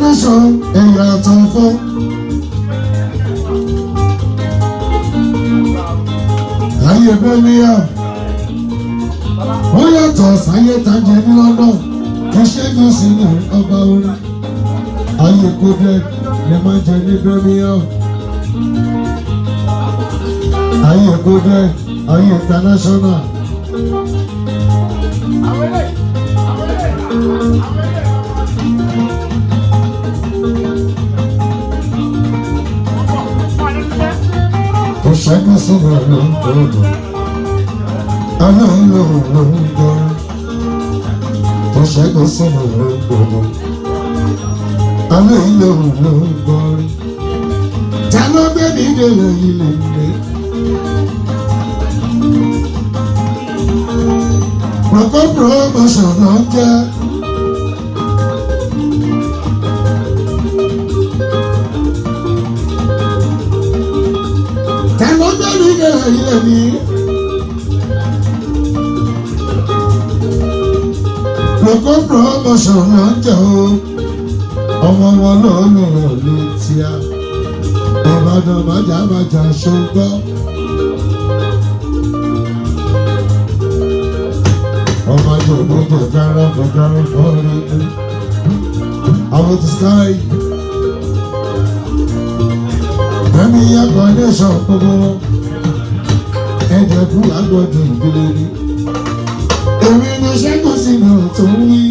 generation ẹ̀yà àtọ̀fọ́. Ayé bẹ́míyà ó yàtọ̀ sáyé tajẹ ní London kì í ṣẹ́gun sí ní ọba orin. Ayé Kodak lè má jẹ ní bẹ́míyà. Ayé Kodak ayé international. Tó ṣẹ́gun sí ní ọlọ́dọ̀. Alọ́lọ́lọ́gbọ́ tó ṣẹ́gun sínú lọ́gbọ́dọ̀. Alọ́lọ́lọ́gbọ́ ta ló gbé mi dèrò ilé mi. Rọ̀kọ́ promotion ló ń jẹ́. Ta ló gbé mi dèrò ilé mi. Rọ̀kọ́ promotion ló ń jẹ́ o. Ọmọ wọn náà lò ó létí a. Ìbàdàn májàmájà ṣùgbọ́n. Ọmọ jòjòjò kára fọ́ọ̀rọ̀. Àwọn ti sky. Ẹ̀mí yàgò nation gbogbo. Ẹ̀jẹ̀ fún àgbọ̀dọ̀ ìdílé ni. Èmi ni ṣẹ́gun sínú tó ń wí.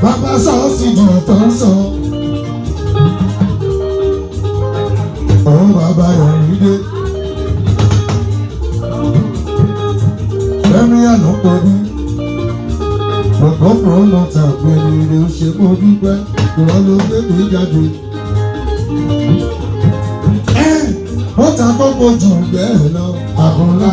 Bàbá sọ́ọ̀sì jù tó ń sọ. Òun bàbá yọ̀rí dé. Ẹ̀mí àná pọ̀ ní. Gbogbo promota pẹ̀lú ilé ó ṣe kó dúpẹ́. Ìwọ ló gbé mi jáde. Ó ta kókó jù bẹ́ẹ̀ lọ. Àbúrá.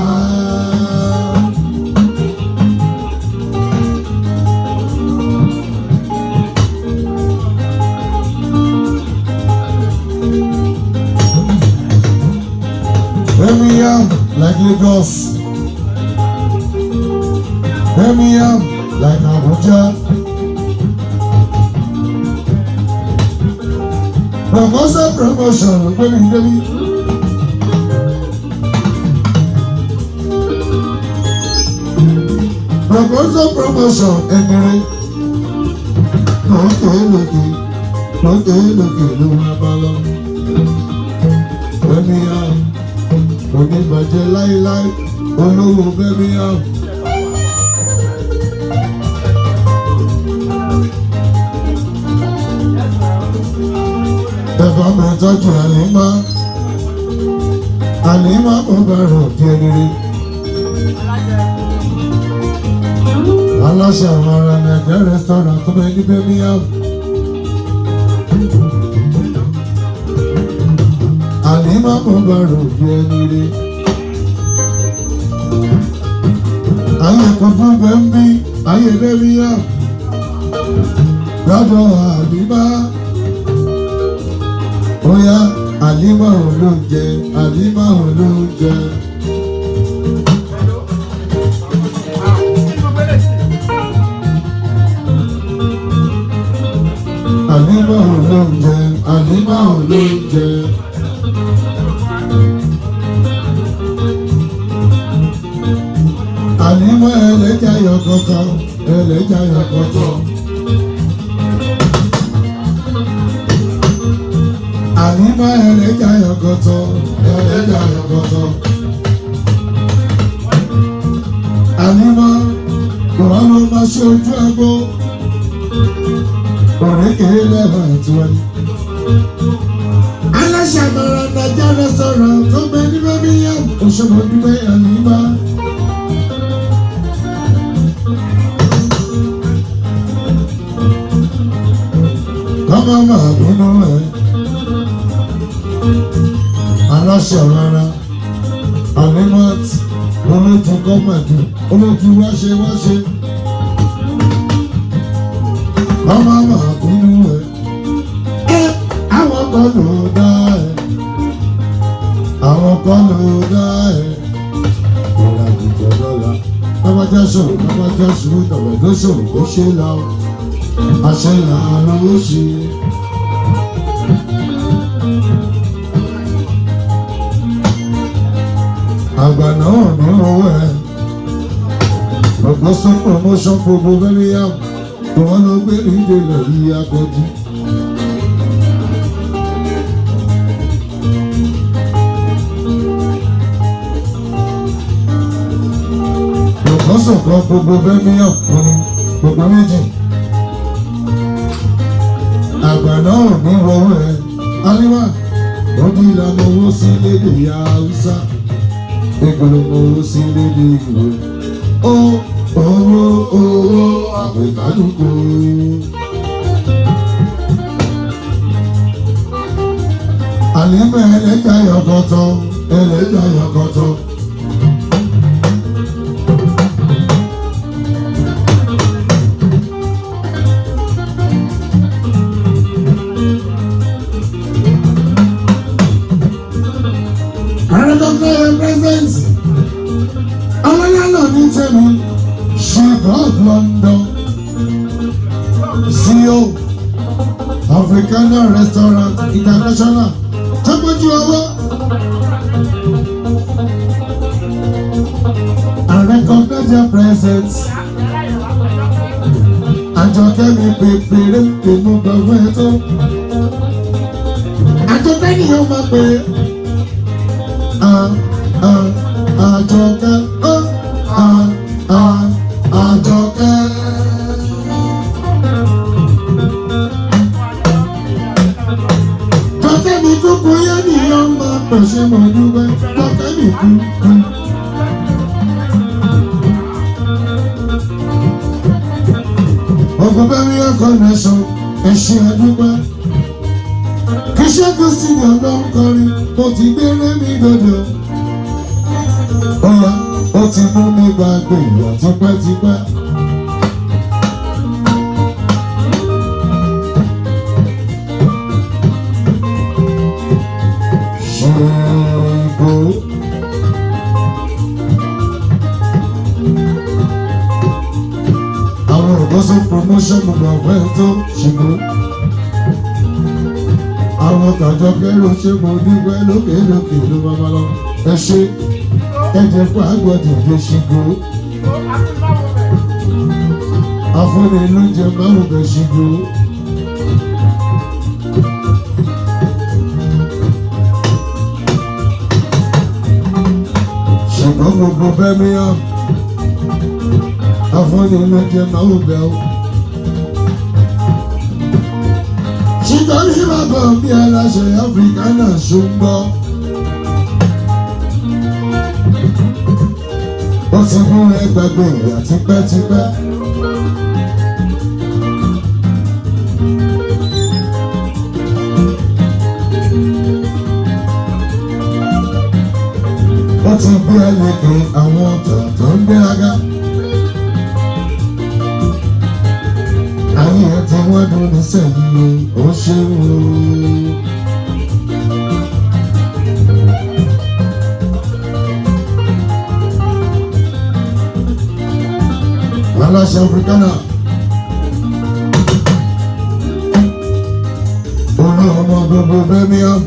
Birmingham like Lagos. Birmingham like Abuja. Promotion gbẹ́mi débi. Promotion ẹ̀mìrì. Lókè ló wá bá lọ. Birmingham kò ní bàjẹ́ láíláí olówó Birmingham. Ẹ̀fọ́ mi tọ́jú Àlímá kò bẹ̀rù òkè rere. Aláṣẹ àwọn ará Nàìjíríà restaurant tó bẹ ní Birmingham. Àlímá kò bẹ̀rù òkè rere. Ayé kan fún bẹ́ńbí, ayé Birmingham. Lọ́dọ̀ Àlímá. Oya Àlímá olóúnjẹ, Àlímá olóúnjẹ. Àlímá olóúnjẹ, Àlímá olóúnjẹ. Àlímá ẹlẹ́jà yọkọ̀tọ̀, ẹlẹ́jà yọkọ̀tọ̀. Àlímá ẹlẹ́jà yọkọ̀tọ̀, ẹlẹ́jà yọkọ̀tọ̀. Àlímá ìwọ ló máa ṣe ojú ẹgbó. Òrékèé lẹ́bàá àtiwájú. Aláṣẹ àmàrà Nàìjíríà restaurant tó bẹ ní Birmingham. Òṣèlú dúpẹ́ Àlímá. Kọ́mọ́ máa bínú ẹ̀. Aláṣẹ àmàrà Àlímá olójú gọ́mẹ̀dù olójú wáṣẹ. Kọ́mọ́ máa bínú ẹ̀. Àwọn kan ló dá ẹ̀. Àwọn kan ló dá ẹ̀. Ìrìnàjò lọ́la. Bàbá lágbájá sọ̀rọ̀ lágbájá sọ̀rọ̀ tọ̀wẹ̀dọ́ sọ̀rọ̀ ó ṣe la àṣẹ làánú ó ṣe. àgbà náà ní owó ẹ̀ ọ̀gbọ́n promotion gbogbo fẹ́rẹ́ yá wọn ló gbé ìdílé yìí akọ́jú. sọ̀kan gbogbo bẹ́míyàn ọ̀run gbogbo méjì àgbà náà ní wọ́wọ́ ẹ̀ aliwa ó di ìlànà owó sí lédè Haúsá ìgbòho owó sí lédè Ìgbò ó owó àpèkálùkù. àlímọ̀ ẹlẹ́jà yọkọ̀tọ̀ ẹlẹ́jà yọkọ̀tọ̀. Of London, CEO Africana Restaurant International, tọ́pọ̀jù ọwọ́ and recognize your presence. Àjọkẹ́ mi pèpèrè tèmú gbọ̀ngàn ẹ̀tọ́. Àjọkẹ́ ni yóò máa pè àjọkẹ́ Àjọkẹ́. Jọkẹ́ mi kúkú yé nìyẹn máa pèsè mọ̀ dúpẹ́. Jọkẹ́ mi kúkú. Ogun bẹ́ẹ̀ mi ẹ̀kọ́ nẹ̀sán ẹ̀ṣin àdúgbò. Kì í ṣe kó sí ní ọ̀dọ́ ń kọrin, mo ti gbére mi dòdò. Ọ̀la ó ti mú mi gbàgbé ìyá tipẹ́tipẹ́. Ṣègò àwọn ògbóṣó promotion gbogbo ọ̀fẹ́ tó ṣègò àwọn tàjọ kẹrù ṣe mo dúpẹ́ lókèlókè ló máa lọ ẹ ṣe. Ẹ̀jẹ̀ fún àgbọ̀dì ló ṣígbó. Afúnni ló jẹ márùn bẹ ṣígbó. Ṣùgbọ́n gbogbo Birmingham, afúnni ló jẹ márùn bẹ o. Ṣùgbọ́n ní bàbá mi aláṣẹ Africana ṣùgbọ́n. Ó ti mú ẹgbàgbé ìyá tipẹ́tipẹ́. Ó ti gbé ẹlẹ́gbẹ̀ àwọn ọ̀tọ̀ tó ń gbéraga. Ayé ẹ̀ tí wọ́n dún ní sẹ́yìn ó ṣe wò ó. Aláṣẹ Africana olú ọmọ gbogbo Birmingham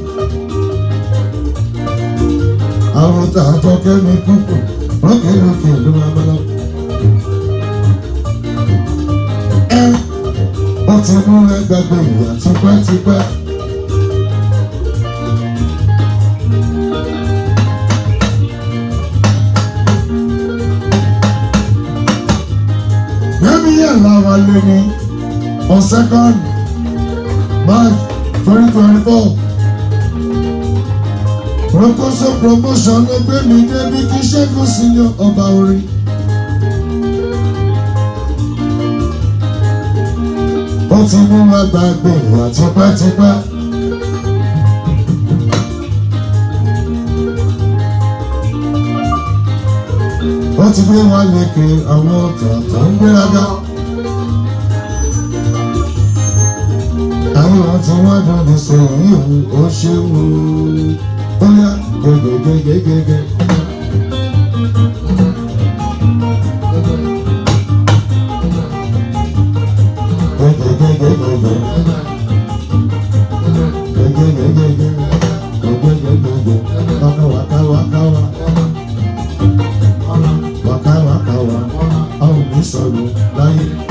àwọn tààtọ kẹmi kúkú lókèlókè ló máa bá lọ. Ó ti mú ẹgbàgbé ìyá tipẹ́tipẹ́. Láwa lé ní on 2nd March 2024. Rokoso promotion ló gbé mi débi kí Ṣẹ́gun Senior ọba orin. Ó ti mú wa gbàgbé ìwà tipẹ́tipẹ́. Ó ti gbé wa lékè àwọn ọ̀tọ̀ tó ń gbéraga. Àwọn tí wọ́n dùn ní sẹ́yìn òun ó ṣe wò ó yá gẹ́gẹ́gẹ́gẹ́gẹ́. Waka waka wa, a ò ní sọ̀rọ̀ láyé.